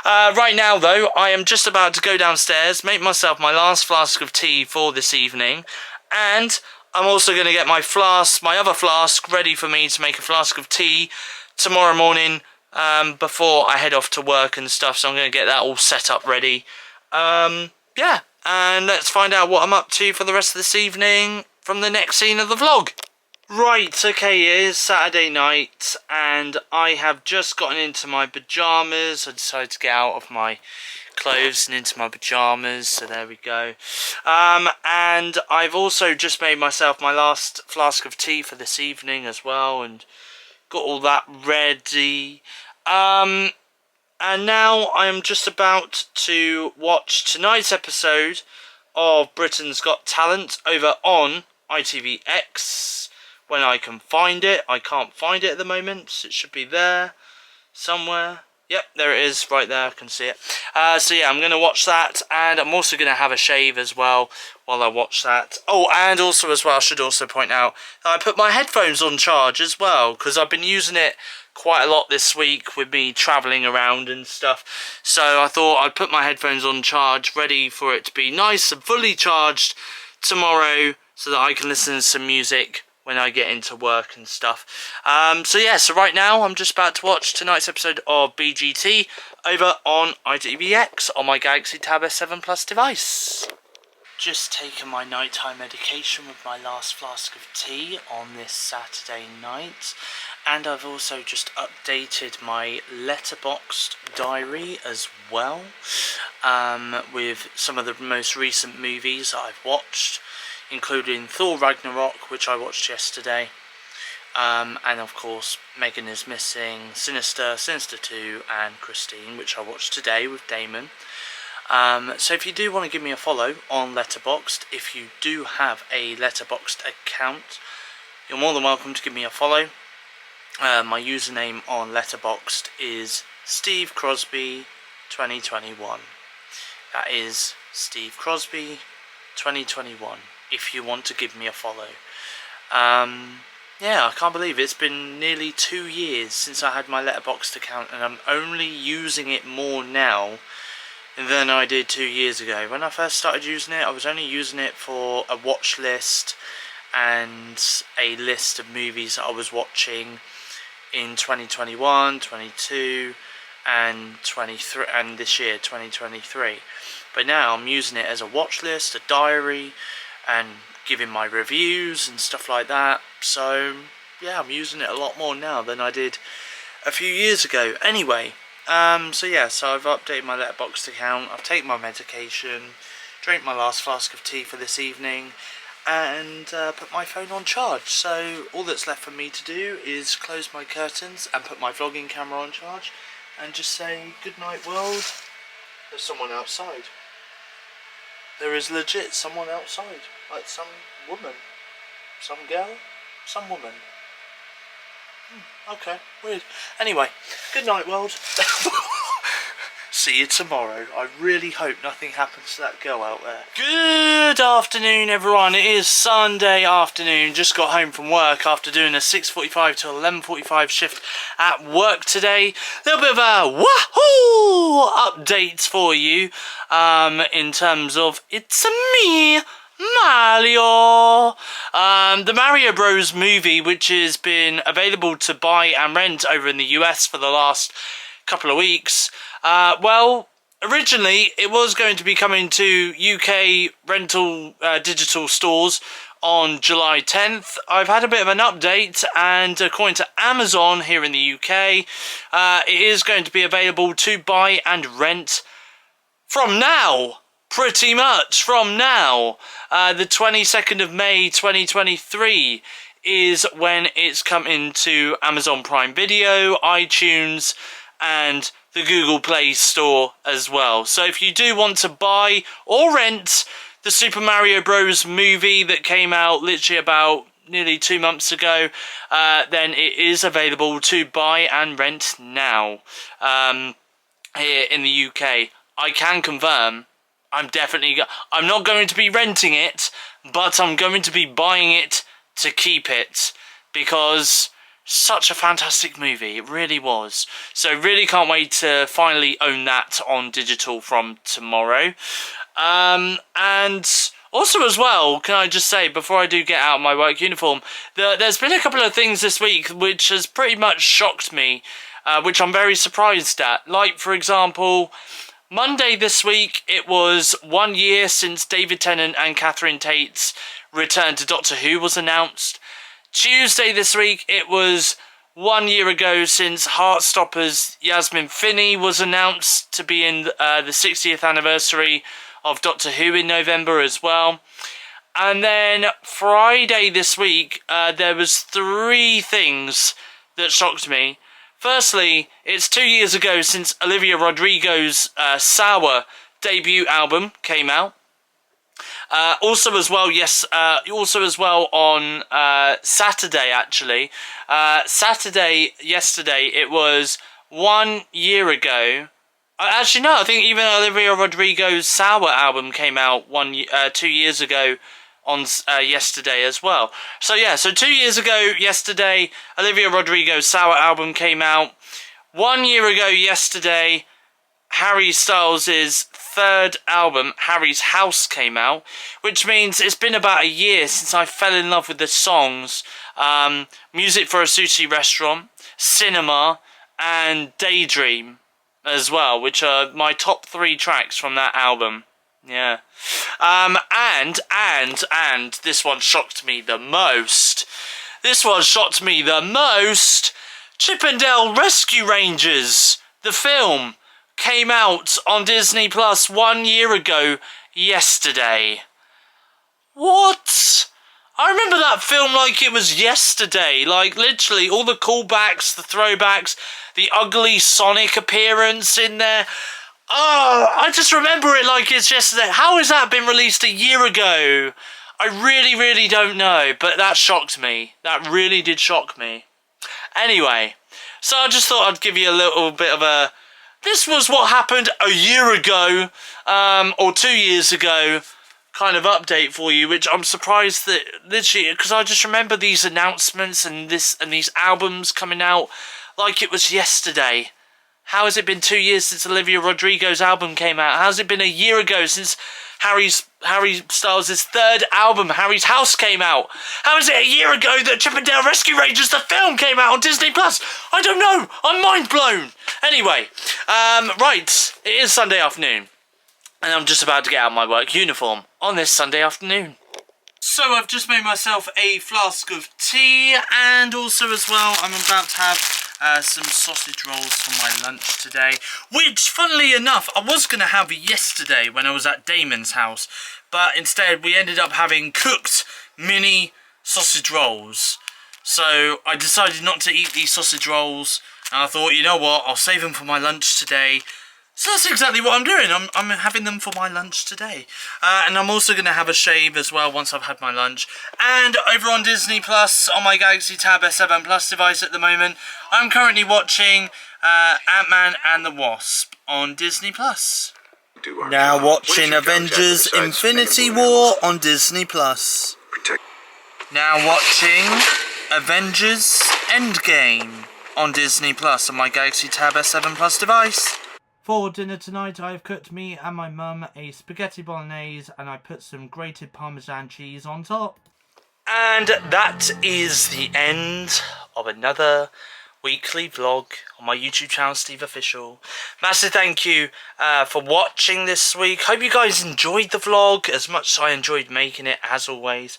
Right now, though, I am just about to go downstairs, make myself my last flask of tea for this evening, and I'm also going to get my other flask, ready for me to make a flask of tea tomorrow morning before I head off to work and stuff. So I'm going to get that all set up ready. Yeah, and let's find out what I'm up to for the rest of this evening from the next scene of the vlog. Right, okay, it is Saturday night, and I have just gotten into my pyjamas. I decided to get out of my clothes and into my pyjamas, so there we go. And I've also just made myself my last flask of tea for this evening as well, and got all that ready. And now I am just about to watch tonight's episode of Britain's Got Talent over on ITVX. When I can find it. I can't find it at the moment. It should be there somewhere. Yep, there it is, right there, I can see it. So yeah, I'm going to watch that, and I'm also going to have a shave as well while I watch that. Oh, and also as well, I should also point out that I put my headphones on charge as well, because I've been using it quite a lot this week with me travelling around and stuff. So I thought I'd put my headphones on charge, ready for it to be nice and fully charged tomorrow, so that I can listen to some music when I get into work and stuff. So right now I'm just about to watch tonight's episode of BGT over on ITVX on my Galaxy Tab S7 Plus device. Just taken my nighttime medication with my last flask of tea on this Saturday night, and I've also just updated my letterboxed diary as well. with some of the most recent movies that I've watched, including Thor Ragnarok, which I watched yesterday, and of course Megan is Missing, Sinister, Sinister 2 and Christine, which I watched today with Damon. So if you do want to give me a follow on Letterboxd, if you do have a Letterboxd account, you're more than welcome to give me a follow. My username on Letterboxd is Steve Crosby 2021. That is Steve Crosby 2021, if you want to give me a follow. Yeah, I can't believe it's been nearly 2 years since I had my Letterboxd account, and I'm only using it more now than I did 2 years ago. When I first started using it, I was only using it for a watch list and a list of movies that I was watching in 2021, 22 and 23, and this year 2023. But now I'm using it as a watch list, a diary, and giving my reviews and stuff like that. So yeah, I'm using it a lot more now than I did a few years ago. Anyway, so yeah, so I've updated my Letterboxd account, I've taken my medication, drank my last flask of tea for this evening, and put my phone on charge. So all that's left for me to do is close my curtains and put my vlogging camera on charge and just say good night world. There's someone outside. There is legit someone outside, like some woman, some girl, some woman. Okay, weird. Anyway, good night world. See you tomorrow. I really hope nothing happens to that girl out there. Good afternoon everyone, it is Sunday afternoon. Just got home from work after doing a 6:45 to 11:45 shift at work today. A little bit of a wahoo updates for you in terms of it's me, Mario. The Mario Bros movie, which has been available to buy and rent over in the US for the last couple of weeks. Well, originally it was going to be coming to UK rental digital stores on July 10th. I've had a bit of an update, and according to Amazon here in the UK, it is going to be available to buy and rent from now. Pretty much from now. The 22nd of May 2023 is when it's coming to Amazon Prime Video, iTunes, and the Google Play Store as well. So if you do want to buy or rent the Super Mario Bros. Movie that came out literally about nearly 2 months ago, then it is available to buy and rent now here in the UK. I can confirm I'm not going to be renting it, but I'm going to be buying it to keep it, because such a fantastic movie, it really was. So really can't wait to finally own that on digital from tomorrow. And also as well, can I just say, before I do get out of my work uniform, there's been a couple of things this week which has pretty much shocked me, which I'm very surprised at. Like, for example, Monday this week, it was 1 year since David Tennant and Catherine Tate's return to Doctor Who was announced. Tuesday this week, it was 1 year ago since Heartstopper's Yasmin Finney was announced to be in the 60th anniversary of Doctor Who in November as well. And then Friday this week, there was 3 things that shocked me. Firstly, it's 2 years ago since Olivia Rodrigo's Sour debut album came out. Also as well on Saturday, actually. Yesterday, it was 1 year ago. Actually, no, I think even Olivia Rodrigo's Sour album came out 2 years ago on yesterday as well. So yeah, so 2 years ago yesterday, Olivia Rodrigo's Sour album came out. 1 year ago yesterday, Harry Styles' third album, Harry's House, came out, which means it's been about a year since I fell in love with the songs Music for a Sushi Restaurant, Cinema, and Daydream as well, which are my top 3 tracks from that album. Yeah. And this one shocked me the most. Chip 'n Dale Rescue Rangers, the film, came out on Disney Plus 1 year ago yesterday. What? I remember that film like it was yesterday. Like, literally, all the callbacks, the throwbacks, the ugly Sonic appearance in there. Oh, I just remember it like it's yesterday. How has that been released a year ago? I really, really don't know, but that shocked me. That really did shock me. Anyway, so I just thought I'd give you a little bit of a... This was what happened a year ago, or 2 years ago, kind of update for you, which I'm surprised that literally, because I just remember these announcements and these albums coming out like it was yesterday. How has it been 2 years since Olivia Rodrigo's album came out? How's it been a year ago since Harry Styles' third album, Harry's House, came out? How is it a year ago that Chip 'n Dale Rescue Rangers, the film, came out on Disney Plus? I don't know. I'm mind blown. Anyway, right, it is Sunday afternoon, and I'm just about to get out of my work uniform on this Sunday afternoon. So I've just made myself a flask of tea, and also as well, I'm about to have some sausage rolls for my lunch today, which, funnily enough, I was going to have yesterday when I was at Damon's house, but instead we ended up having cooked mini sausage rolls. So I decided not to eat these sausage rolls, and I thought, you know what, I'll save them for my lunch today. So that's exactly what I'm doing. I'm having them for my lunch today. And I'm also going to have a shave as well once I've had my lunch. And over on Disney Plus, on my Galaxy Tab S7 Plus device at the moment, I'm currently watching Ant-Man and the Wasp on Disney Plus. Now watching Avengers Infinity War on Disney Plus. Now watching Avengers Endgame on Disney Plus on my Galaxy Tab S7 Plus device. For dinner tonight, I've cooked me and my mum a spaghetti bolognese, and I put some grated Parmesan cheese on top. And that is the end of another weekly vlog on my YouTube channel, SteveOfficial. Massive thank you for watching this week. Hope you guys enjoyed the vlog as much as I enjoyed making it, as always.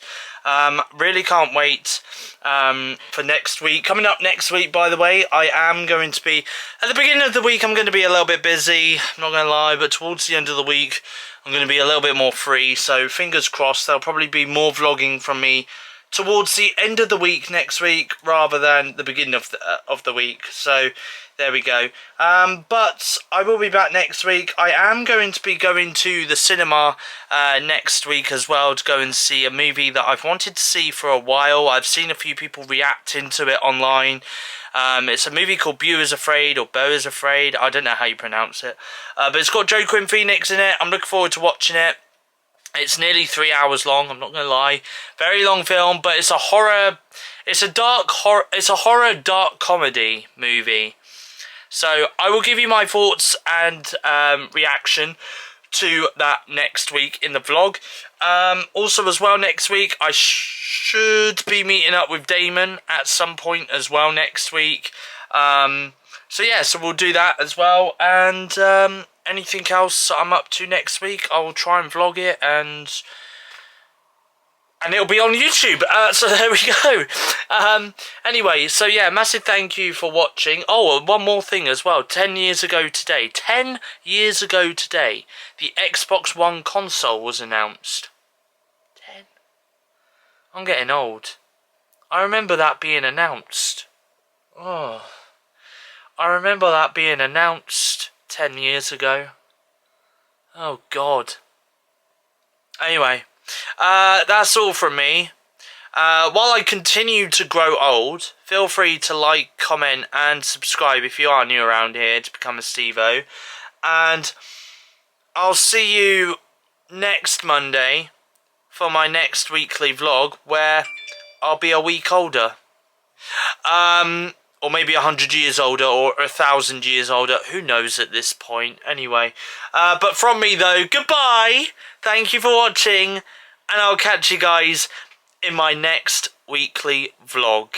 Really can't wait for next week. Coming up next week, by the way, I am going to be, at the beginning of the week, I'm going to be a little bit busy, I'm not going to lie, but towards the end of the week, I'm going to be a little bit more free, so fingers crossed, there'll probably be more vlogging from me towards the end of the week next week rather than the beginning of the week. So there we go. But I will be back next week. I am going to be going to the cinema next week as well to go and see a movie that I've wanted to see for a while. I've seen a few people reacting to it online. It's a movie called Beau is Afraid, or Beau is Afraid. I don't know how you pronounce it. But it's got Joaquin Phoenix in it. I'm looking forward to watching it. It's nearly 3 hours long, I'm not going to lie. Very long film, but it's a horror... It's a horror dark comedy movie. So I will give you my thoughts and reaction to that next week in the vlog. Also as well, next week I should be meeting up with Damon at some point as well next week. So yeah, so we'll do that as well. And anything else I'm up to next week, I will try and vlog it, and it'll be on YouTube. So there we go. Anyway, so yeah, massive thank you for watching. Oh, one more thing as well. 10 years ago today, the Xbox One console was announced. 10. I'm getting old. I remember that being announced. Oh, I remember that being announced 10 years ago. Oh God. Anyway, that's all from me. While I continue to grow old, feel free to like, comment and subscribe if you are new around here to become a Stevo. And I'll see you next Monday for my next weekly vlog, where I'll be a week older. Or maybe 100 years older, or 1,000 years older. Who knows at this point? Anyway. But from me though, goodbye! Thank you for watching, and I'll catch you guys in my next weekly vlog.